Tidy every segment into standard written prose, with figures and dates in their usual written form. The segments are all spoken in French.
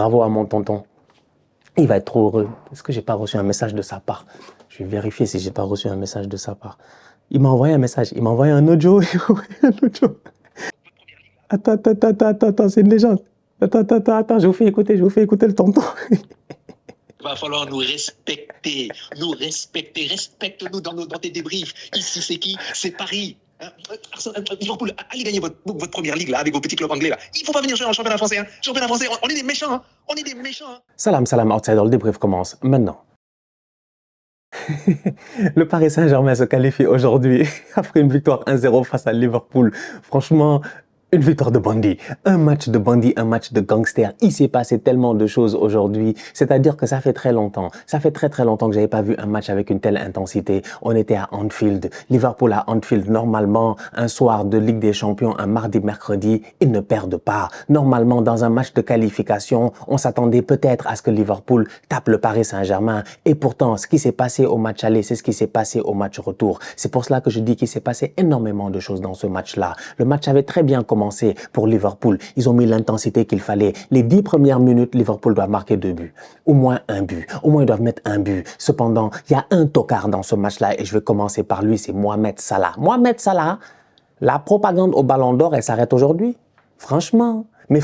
Bravo à mon tonton. Il va être trop heureux. Est-ce que j'ai pas reçu un message de sa part? Je vais vérifier si j'ai pas reçu un message de sa part. Il m'a envoyé un message. Il m'a envoyé un audio. Attends, c'est une légende. Attends, je vous fais écouter le tonton. Il va falloir nous respecter. Respecte-nous dans tes débriefs. Ici, c'est qui? C'est Paris. Liverpool, allez gagner votre première ligue là, avec vos petits clubs anglais là. Il ne faut pas venir jouer en championnat français. Championnat français, on est des méchants. Hein. On est des méchants. Hein. Salam, outsider, le débrief commence maintenant. Le Paris Saint-Germain se qualifie aujourd'hui après une victoire 1-0 face à Liverpool. Franchement, une victoire de bandit, un match de gangster. Il s'est passé tellement de choses aujourd'hui. C'est-à-dire que ça fait très longtemps que j'avais pas vu un match avec une telle intensité. On était à Anfield, Liverpool à Anfield. Normalement, un soir de Ligue des Champions, un mardi, mercredi, ils ne perdent pas. Normalement, dans un match de qualification, on s'attendait peut-être à ce que Liverpool tape le Paris Saint-Germain. Et pourtant, ce qui s'est passé au match aller, c'est ce qui s'est passé au match retour. C'est pour cela que je dis qu'il s'est passé énormément de choses dans ce match-là. Le match avait très bien commencé pour Liverpool. Ils ont mis l'intensité qu'il fallait. Les 10 premières minutes, Liverpool doit marquer 2 buts. Au moins un but. Au moins, ils doivent mettre un but. Cependant, il y a un tocard dans ce match-là et je vais commencer par lui, c'est Mohamed Salah. Mohamed Salah, la propagande au Ballon d'Or, elle s'arrête aujourd'hui. Franchement. Mais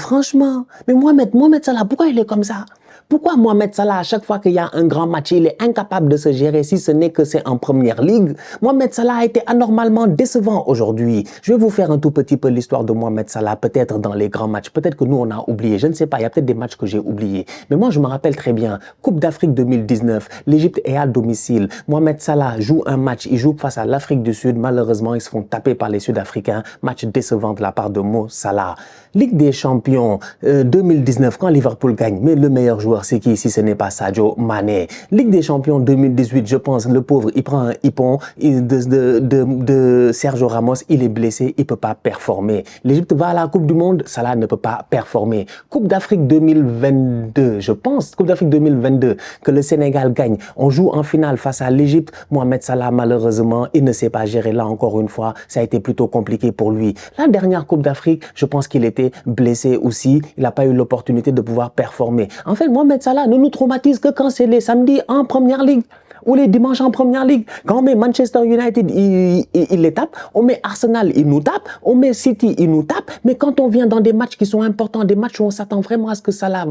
Mohamed Salah, pourquoi il est comme ça? Pourquoi Mohamed Salah, à chaque fois qu'il y a un grand match, il est incapable de se gérer si ce n'est que c'est en première ligue? Mohamed Salah a été anormalement décevant aujourd'hui. Je vais vous faire un tout petit peu l'histoire de Mohamed Salah, peut-être dans les grands matchs. Peut-être que nous, on a oublié. Je ne sais pas, il y a peut-être des matchs que j'ai oubliés. Mais moi, je me rappelle très bien. Coupe d'Afrique 2019, l'Égypte est à domicile. Mohamed Salah joue un match. Il joue face à l'Afrique du Sud. Malheureusement, ils se font taper par les Sud-Africains. Match décevant de la part de Mo Salah. Ligue des Champions 2019, quand Liverpool gagne, mais le meilleur joueur, c'est qui si ce n'est pas Sadio Mané? Ligue des Champions 2018, je pense, le pauvre, il prend un hippon de Sergio Ramos, il est blessé, il peut pas performer. L'Égypte va à la Coupe du Monde, Salah ne peut pas performer. Coupe d'Afrique 2022, je pense, Coupe d'Afrique 2022, que le Sénégal gagne. On joue en finale face à l'Égypte. Mohamed Salah, malheureusement, il ne sait pas gérer. Là, encore une fois, ça a été plutôt compliqué pour lui. La dernière Coupe d'Afrique, je pense qu'il était blessé aussi. Il n'a pas eu l'opportunité de pouvoir performer. En fait, Mohamed Salah ne nous traumatise que quand c'est les samedis en première ligue ou les dimanches en première ligue. Quand on met Manchester United, il les tape. On met Arsenal, il nous tape. On met City, il nous tape. Mais quand on vient dans des matchs qui sont importants, des matchs où on s'attend vraiment à ce que Salah,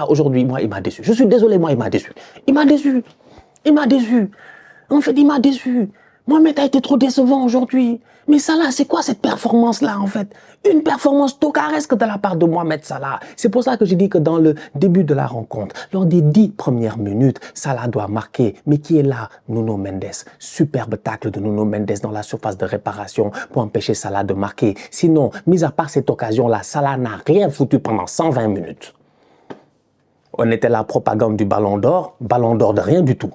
aujourd'hui, moi, il m'a déçu. Je suis désolé, moi, il m'a déçu. Il m'a déçu. En fait, il m'a déçu. Mohamed a été trop décevant aujourd'hui. Mais Salah, c'est quoi cette performance-là, en fait? Une performance tocaresque de la part de Mohamed Salah. C'est pour ça que je dis que dans le début de la rencontre, lors des 10 premières minutes, Salah doit marquer. Mais qui est là? Nuno Mendes. Superbe tacle de Nuno Mendes dans la surface de réparation pour empêcher Salah de marquer. Sinon, mis à part cette occasion-là, Salah n'a rien foutu pendant 120 minutes. On était la propagande du Ballon d'Or de rien du tout.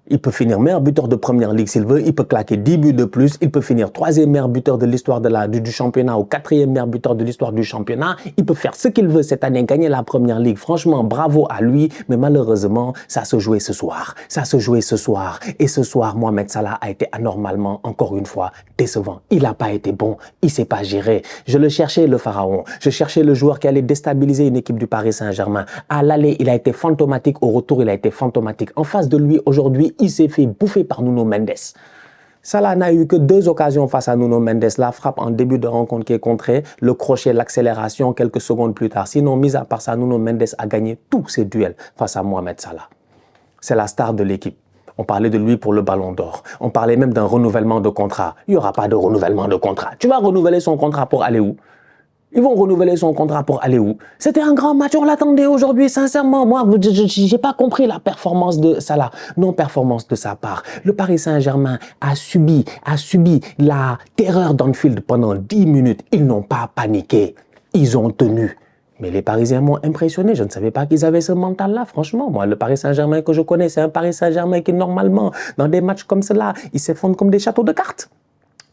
Il peut finir meilleur buteur de première ligue s'il veut, il peut claquer 10 buts de plus, il peut finir 3e meilleur buteur de l'histoire du championnat ou 4e meilleur buteur de l'histoire du championnat. Il peut faire ce qu'il veut cette année, gagner la première ligue. Franchement, bravo à lui, mais malheureusement, ça se jouait ce soir. Et ce soir, Mohamed Salah a été anormalement, encore une fois, décevant. Il n'a pas été bon, il ne s'est pas géré. Je le cherchais, le pharaon. Je cherchais le joueur qui allait déstabiliser une équipe du Paris Saint-Germain. À l'aller, il a été fantomatique. Au retour, il a été fantomatique. En face de lui, aujourd'hui, il s'est fait bouffer par Nuno Mendes. Salah n'a eu que 2 occasions face à Nuno Mendes. La frappe en début de rencontre qui est contrée, le crochet, l'accélération quelques secondes plus tard. Sinon, mis à part ça, Nuno Mendes a gagné tous ses duels face à Mohamed Salah. C'est la star de l'équipe. On parlait de lui pour le Ballon d'Or. On parlait même d'un renouvellement de contrat. Il n'y aura pas de renouvellement de contrat. Tu vas renouveler son contrat pour aller où? Ils vont renouveler son contrat pour aller où? C'était un grand match, on l'attendait aujourd'hui, sincèrement. Moi, je n'ai pas compris la performance de Salah. Non-performance de sa part. Le Paris Saint-Germain a subi la terreur d'Anfield pendant 10 minutes. Ils n'ont pas paniqué. Ils ont tenu. Mais les Parisiens m'ont impressionné. Je ne savais pas qu'ils avaient ce mental-là, franchement. Moi, le Paris Saint-Germain que je connais, c'est un Paris Saint-Germain qui, normalement, dans des matchs comme cela, ils s'effondrent comme des châteaux de cartes.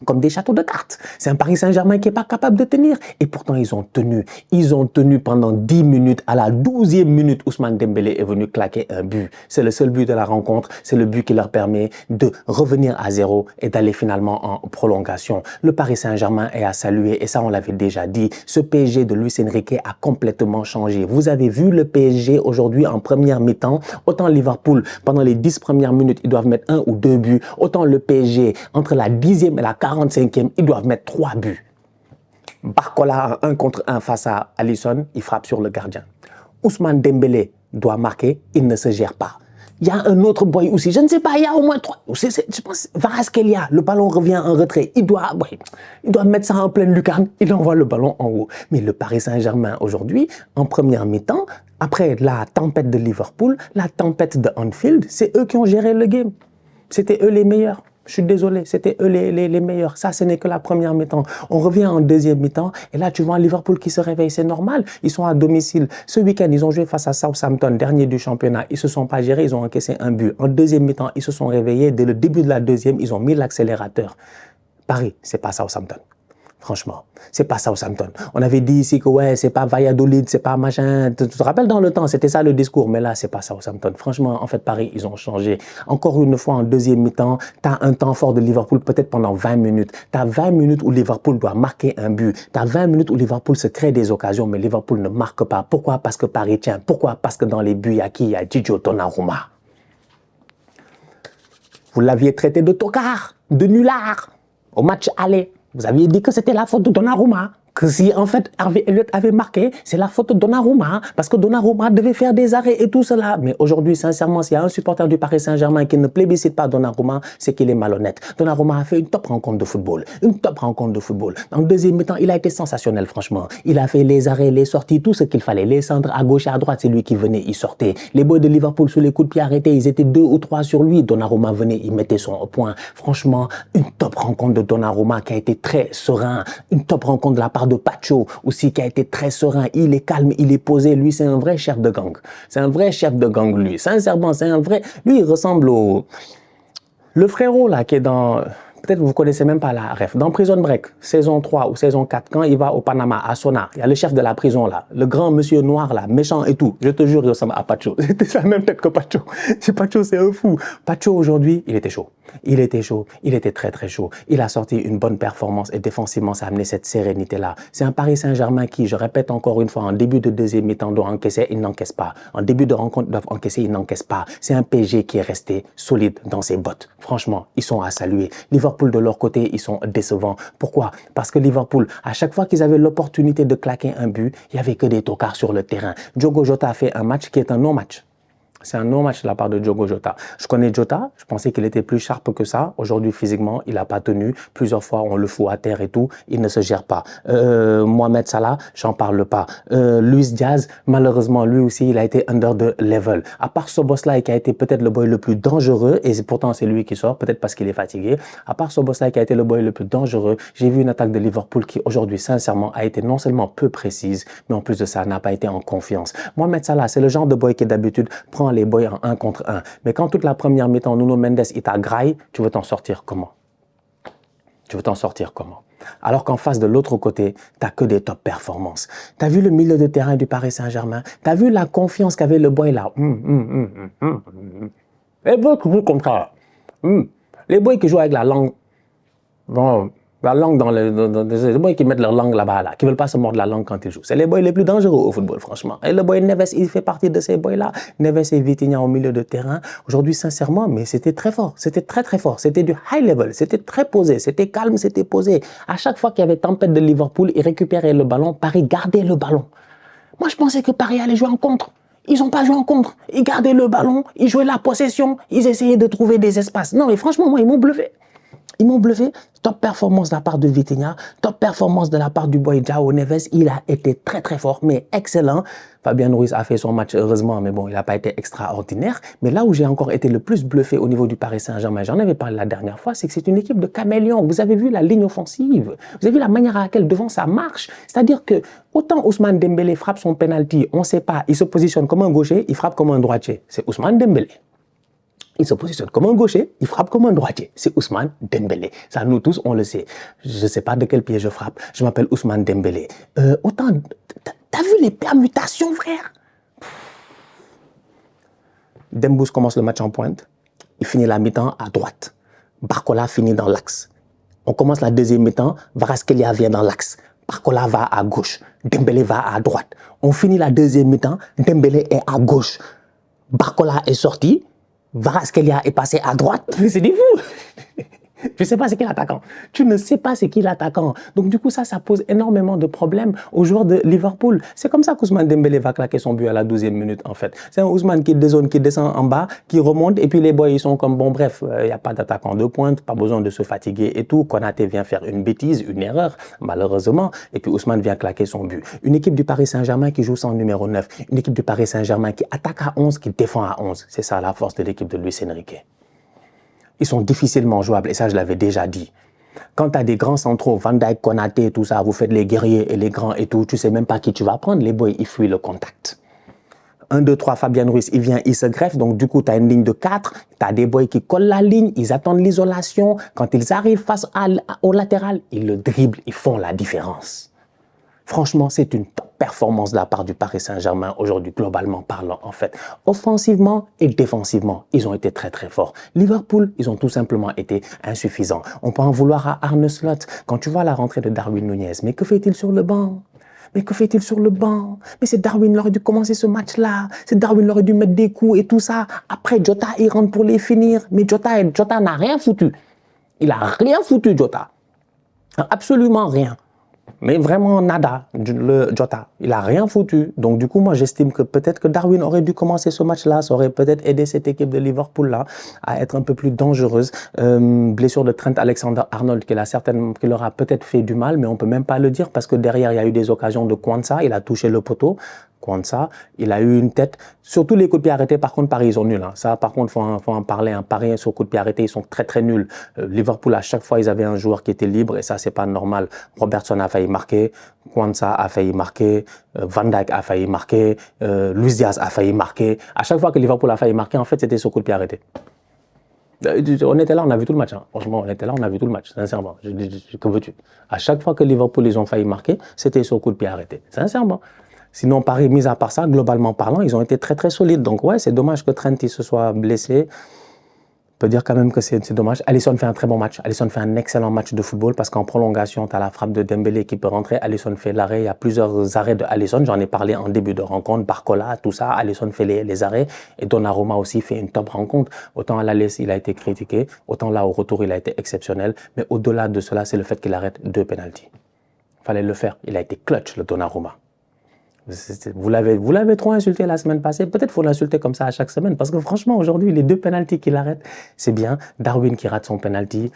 comme des châteaux de cartes. C'est un Paris Saint-Germain qui n'est pas capable de tenir. Et pourtant, ils ont tenu. Ils ont tenu pendant 10 minutes. À la 12e minute, Ousmane Dembélé est venu claquer un but. C'est le seul but de la rencontre. C'est le but qui leur permet de revenir à zéro et d'aller finalement en prolongation. Le Paris Saint-Germain est à saluer. Et ça, on l'avait déjà dit. Ce PSG de Luis Enrique a complètement changé. Vous avez vu le PSG aujourd'hui en première mi-temps. Autant Liverpool, pendant les 10 premières minutes, ils doivent mettre 1 ou 2 buts. Autant le PSG, entre la 10e et la 45e, ils doivent mettre 3 buts. Barcola, 1 contre 1 face à Alisson, il frappe sur le gardien. Ousmane Dembélé doit marquer, il ne se gère pas. Il y a un autre boy aussi, je ne sais pas, il y a au moins 3. Je pense, Kvaratskhelia, le ballon revient en retrait. Il doit mettre ça en pleine lucarne, il envoie le ballon en haut. Mais le Paris Saint-Germain aujourd'hui, en première mi-temps, après la tempête de Liverpool, la tempête de Anfield, c'est eux qui ont géré le game. C'était eux les meilleurs. Je suis désolé, c'était eux les meilleurs. Ça, ce n'est que la première mi-temps. On revient en deuxième mi-temps et là, tu vois Liverpool qui se réveille. C'est normal. Ils sont à domicile. Ce week-end, ils ont joué face à Southampton, dernier du championnat. Ils ne se sont pas gérés. Ils ont encaissé un but. En deuxième mi-temps, ils se sont réveillés. Dès le début de la deuxième, ils ont mis l'accélérateur. Paris, c'est pas Southampton. Franchement, c'est pas Southampton. On avait dit ici que ouais, c'est pas Valladolid, c'est pas machin. Tu te rappelles dans le temps, c'était ça le discours. Mais là, c'est pas Southampton. Franchement, en fait, Paris, ils ont changé. Encore une fois, en deuxième mi-temps, tu as un temps fort de Liverpool, peut-être pendant 20 minutes. Tu as 20 minutes où Liverpool doit marquer un but. Tu as 20 minutes où Liverpool se crée des occasions, mais Liverpool ne marque pas. Pourquoi? Parce que Paris tient. Pourquoi? Parce que dans les buts, il y a qui? Il y a Gigio Donnarumma. Vous l'aviez traité de tocard, de nulard, au match aller. Vous aviez dit que c'était la faute de Donnarumma. Que si en fait Harvey Elliott avait marqué, c'est la faute de Donnarumma, parce que Donnarumma devait faire des arrêts et tout cela. Mais aujourd'hui, sincèrement, s'il y a un supporter du Paris Saint-Germain qui ne plébiscite pas Donnarumma, c'est qu'il est malhonnête. Donnarumma a fait une top rencontre de football. Une top rencontre de football. En deuxième mi-temps, il a été sensationnel, franchement. Il a fait les arrêts, les sorties, tout ce qu'il fallait. Les centres à gauche et à droite, c'est lui qui venait, il sortait. Les boys de Liverpool, sous les coups de pied arrêtés, ils étaient 2 ou 3 sur lui. Donnarumma venait, il mettait son point. Franchement, une top rencontre de Donnarumma qui a été très serein. Une top rencontre de la part de Pacho aussi qui a été très serein. Il est calme, il est posé. Lui, c'est un vrai chef de gang. C'est un vrai chef de gang, lui. Sincèrement, c'est un vrai... Lui, il ressemble au... Le frérot, là, qui est dans... Peut-être que vous ne connaissez même pas la ref. Dans Prison Break, saison 3 ou saison 4, quand il va au Panama, à Sona, il y a le chef de la prison, là. Le grand monsieur noir, là, méchant et tout. Je te jure, il ressemble à Pacho. C'était la même tête que Pacho. Pacho, c'est un fou. Pacho, aujourd'hui, il était chaud. Il était chaud, il était très très chaud. Il a sorti une bonne performance et défensivement, ça a amené cette sérénité-là. C'est un Paris Saint-Germain qui, je répète encore une fois, en début de deuxième mi-temps doit encaisser, il n'encaisse pas. En début de rencontre, doit encaisser, il n'encaisse pas. C'est un PSG qui est resté solide dans ses bottes. Franchement, ils sont à saluer. Liverpool, de leur côté, ils sont décevants. Pourquoi? Parce que Liverpool, à chaque fois qu'ils avaient l'opportunité de claquer un but, il n'y avait que des tocards sur le terrain. Diogo Jota a fait un match qui est un non-match. C'est un non-match de la part de Diogo Jota. Je connais Jota, je pensais qu'il était plus sharp que ça. Aujourd'hui, physiquement, il n'a pas tenu. Plusieurs fois, on le fout à terre et tout. Il ne se gère pas. Mohamed Salah, j'en parle pas. Luis Diaz, malheureusement, lui aussi, il a été under the level. À part Szoboszlai, qui a été peut-être le boy le plus dangereux, et pourtant c'est lui qui sort, peut-être parce qu'il est fatigué. À part Szoboszlai, qui a été le boy le plus dangereux, j'ai vu une attaque de Liverpool qui, aujourd'hui, sincèrement, a été non seulement peu précise, mais en plus de ça, n'a pas été en confiance. Mohamed Salah, c'est le genre de boy qui, d'habitude, prend les boys en 1 contre 1. Mais quand toute la première mi-temps, Nuno Mendes, il t'a graille, tu veux t'en sortir comment? Tu veux t'en sortir comment? Alors qu'en face de l'autre côté, t'as que des top performances. T'as vu le milieu de terrain du Paris Saint-Germain? T'as vu la confiance qu'avait le boy là? Les boys qui jouent comme ça. Les boys qui jouent avec la langue. Bon, la langue dans les boys qui mettent leur langue là-bas, là, qui veulent pas se mordre la langue quand ils jouent. C'est les boys les plus dangereux au football, franchement. Et le boy Neves, il fait partie de ces boys-là. Neves et Vitinha au milieu de terrain. Aujourd'hui, sincèrement, mais c'était très fort. C'était très, très fort. C'était du high level. C'était très posé. C'était calme, c'était posé. À chaque fois qu'il y avait tempête de Liverpool, ils récupéraient le ballon. Paris gardait le ballon. Moi, je pensais que Paris allait jouer en contre. Ils n'ont pas joué en contre. Ils gardaient le ballon. Ils jouaient la possession. Ils essayaient de trouver des espaces. Non, mais franchement, moi, ils m'ont bluffé. Ils m'ont bluffé. Top performance de la part de Vitinha, top performance de la part du boy João Neves. Il a été très très fort, mais excellent. Fabien Ruiz a fait son match heureusement, mais bon, il n'a pas été extraordinaire. Mais là où j'ai encore été le plus bluffé au niveau du Paris Saint-Germain, j'en avais parlé la dernière fois, c'est que c'est une équipe de caméléons. Vous avez vu la ligne offensive, vous avez vu la manière à laquelle devant ça marche. C'est-à-dire que autant Ousmane Dembélé frappe son penalty, on ne sait pas, il se positionne comme un gaucher, il frappe comme un droitier. C'est Ousmane Dembélé. Il se positionne comme un gaucher, il frappe comme un droitier. C'est Ousmane Dembélé. Ça, nous tous, on le sait. Je ne sais pas de quel pied je frappe. Je m'appelle Ousmane Dembélé. T'as vu les permutations, frère? Dembous commence le match en pointe. Il finit la mi-temps à droite. Barcola finit dans l'axe. On commence la deuxième mi-temps. Kvaratskhelia vient dans l'axe. Barcola va à gauche. Dembélé va à droite. On finit la deuxième mi-temps. Dembélé est à gauche. Barcola est sorti. Kvaratskhelia est passé à droite. C'est du fou. Tu ne sais pas c'est qui l'attaquant. Tu ne sais pas c'est qui l'attaquant. Donc du coup, ça pose énormément de problèmes aux joueurs de Liverpool. C'est comme ça qu'Ousmane Dembélé va claquer son but à la 12e minute, en fait. C'est un Ousmane qui dézone, qui descend en bas, qui remonte, et puis les boys, ils sont comme, bon, bref, il n'y a pas d'attaquant de pointe, pas besoin de se fatiguer et tout. Konaté vient faire une bêtise, une erreur, malheureusement, et puis Ousmane vient claquer son but. Une équipe du Paris Saint-Germain qui joue sans numéro 9. Une équipe du Paris Saint-Germain qui attaque à 11, qui défend à 11. C'est ça la force de l'équipe de Luis Enrique. Ils sont difficilement jouables, et ça, je l'avais déjà dit. Quand tu as des grands centraux, Van Dijk, Konaté, tout ça, vous faites les guerriers et les grands et tout, tu sais même pas qui tu vas prendre. Les boys, ils fuient le contact. 1, 2, 3, Fabien Ruiz, il vient, il se greffe. Donc, du coup, tu as une ligne de 4. Tu as des boys qui collent la ligne, ils attendent l'isolation. Quand ils arrivent face au latéral, ils le dribblent, ils font la différence. Franchement, c'est une top performance de la part du Paris Saint-Germain aujourd'hui, globalement parlant, en fait. Offensivement et défensivement, ils ont été très, très forts. Liverpool, ils ont tout simplement été insuffisants. On peut en vouloir à Arne Slot. Quand tu vois la rentrée de Darwin Nunez, mais que fait-il sur le banc? Mais que fait-il sur le banc? Mais c'est Darwin, il aurait dû commencer ce match-là. C'est Darwin, il aurait dû mettre des coups et tout ça. Après, Jota, il rentre pour les finir. Mais Jota n'a rien foutu. Il a rien foutu, Jota. Absolument rien. Mais vraiment nada, le Jota. Il a rien foutu. Donc du coup, moi, j'estime que peut-être que Darwin aurait dû commencer ce match-là. Ça aurait peut-être aidé cette équipe de Liverpool-là à être un peu plus dangereuse. Blessure de Trent Alexander-Arnold qui leur a peut-être fait du mal, mais on peut même pas le dire parce que derrière, il y a eu des occasions de Kwanza. Il a touché le poteau. Kwanza, il a eu une tête. Surtout les coups de pied arrêtés, par contre, Paris, ils sont nuls. Hein. Ça, par contre, faut en parler. Hein. Paris, sur coups de pied arrêtés, ils sont très, très nuls. Liverpool, à chaque fois, ils avaient un joueur qui était libre et ça, c'est pas normal. Robertson a failli marquer. Kwanza a failli marquer. Van Dijk a failli marquer. Luis Diaz a failli marquer. À chaque fois que Liverpool a failli marquer, en fait, c'était sur coup de pied arrêté. On était là, on a vu tout le match. Hein. Franchement, on était là, on a vu tout le match. Sincèrement. Que veux-tu? À chaque fois que Liverpool, ils ont failli marquer, c'était sur coup de pied arrêté. Sincèrement. Sinon, Paris, mis à part ça, globalement parlant, ils ont été très, très solides. Donc, ouais, c'est dommage que Trent il se soit blessé. On peut dire quand même que c'est dommage. Alisson fait un très bon match. Alisson fait un excellent match de football parce qu'en prolongation, tu as la frappe de Dembélé qui peut rentrer. Alisson fait l'arrêt. Il y a plusieurs arrêts de Alisson. J'en ai parlé en début de rencontre. Barcola, tout ça. Alisson fait les arrêts. Et Donnarumma aussi fait une top rencontre. Autant à l'aller, il a été critiqué. Autant là, au retour, il a été exceptionnel. Mais au-delà de cela, c'est le fait qu'il arrête 2 pénaltys. Il fallait le faire. Il a été clutch, le Donnarumma. Vous l'avez trop insulté la semaine passée. Peut-être faut l'insulter comme ça à chaque semaine. Parce que franchement, aujourd'hui, les 2 pénaltys qu'il arrête, c'est bien. Darwin qui rate son pénalty.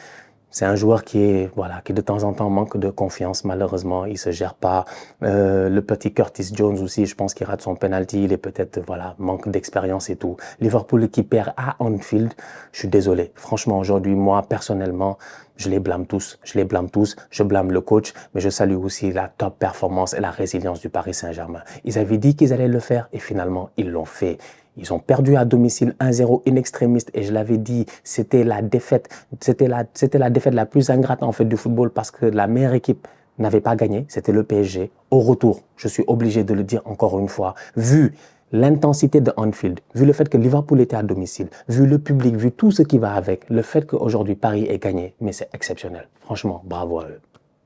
C'est un joueur qui de temps en temps manque de confiance. Malheureusement, il se gère pas. Le petit Curtis Jones aussi, je pense qu'il rate son penalty. Il est peut-être, manque d'expérience et tout. Liverpool qui perd à Anfield. Je suis désolé. Franchement, aujourd'hui, moi, personnellement, je les blâme tous. Je blâme le coach, mais je salue aussi la top performance et la résilience du Paris Saint-Germain. Ils avaient dit qu'ils allaient le faire et finalement, ils l'ont fait. Ils ont perdu à domicile 1-0 in extremis et je l'avais dit, c'était la défaite la plus ingrate en fait du football parce que la meilleure équipe n'avait pas gagné, c'était le PSG. Au retour, je suis obligé de le dire encore une fois, vu l'intensité de Anfield, vu le fait que Liverpool était à domicile, vu le public, vu tout ce qui va avec, le fait qu'aujourd'hui Paris ait gagné, mais c'est exceptionnel. Franchement, bravo à eux.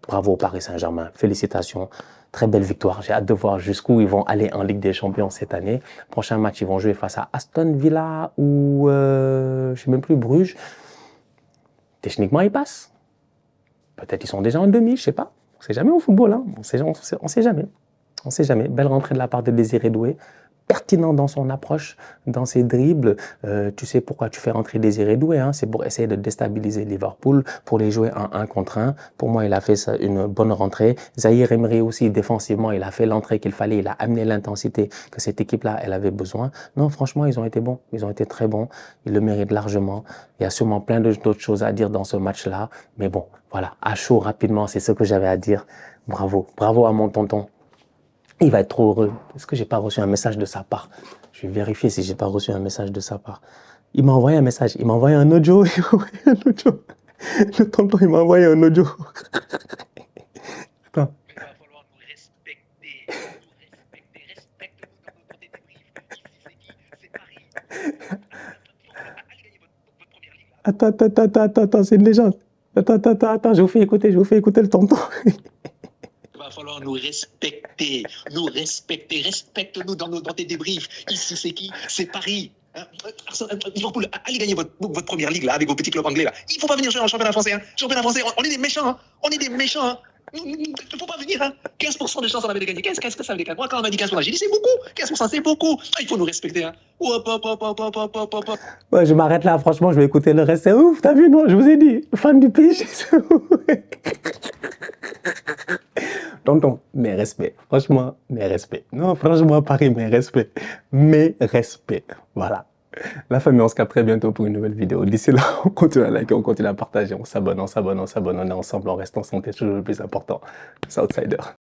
Bravo au Paris Saint-Germain. Félicitations. Très belle victoire. J'ai hâte de voir jusqu'où ils vont aller en Ligue des Champions cette année. Prochain match, ils vont jouer face à Aston Villa ou, je sais même plus, Bruges. Techniquement, ils passent. Peut-être ils sont déjà en demi, je sais pas. On sait jamais au football, hein. On sait jamais. On sait jamais. Belle rentrée de la part de Désiré Doué. Pertinent dans son approche, dans ses dribbles. Tu sais pourquoi tu fais rentrer Désiré Doué, hein? C'est pour essayer de déstabiliser Liverpool, pour les jouer en 1 contre 1. Pour moi, il a fait ça, une bonne rentrée. Zahir Emery aussi, défensivement, il a fait l'entrée qu'il fallait. Il a amené l'intensité que cette équipe-là, elle avait besoin. Non, franchement, ils ont été bons. Ils ont été très bons. Ils le méritent largement. Il y a sûrement plein d'autres choses à dire dans ce match-là. Mais bon, voilà, à chaud, rapidement, c'est ce que j'avais à dire. Bravo. Bravo à mon tonton. Il va être trop heureux. Est-ce que j'ai pas reçu un message de sa part? Je vais vérifier si j'ai pas reçu un message de sa part. Il m'a envoyé un message, il m'a envoyé un audio, il m'a envoyé un audio. Le tonton, il m'a envoyé un audio. Attends. Il va falloir nous respecter. Respecte-nous dans tes débriefs. Ici, c'est qui? C'est Paris. Allez gagner votre première ligue là. Attends, c'est une légende. Attends, je vous fais écouter le tonton. Il va falloir nous respecter. Respecte-nous dans tes débriefs. Ici, c'est qui? C'est Paris. Liverpool, allez gagner votre première ligue là avec vos petits clubs anglais là. Il faut pas venir jouer en championnat français. Hein. Championnat français, on est des méchants. Hein. On est des méchants. Hein. Il ne faut pas venir. Hein. 15% de chance on avait de gagner. Qu'est-ce que ça veut dire? Moi, quand on m'a dit 15%, j'ai dit c'est beaucoup. 15%, c'est beaucoup. Ah, il faut nous respecter. Hein. Ouais, je m'arrête là. Franchement, je vais écouter le reste. C'est ouf. T'as vu, non? Je vous ai dit. Fan du PSG, c'est ouf. Tonton, mes respects. Franchement, mes respects. Non, franchement, Paris, mes respects. Mes respects. Voilà. La famille, on se capte très bientôt pour une nouvelle vidéo. D'ici là, on continue à liker, on continue à partager, on s'abonne, on est ensemble, on reste en santé, c'est toujours le plus important. Soutsider.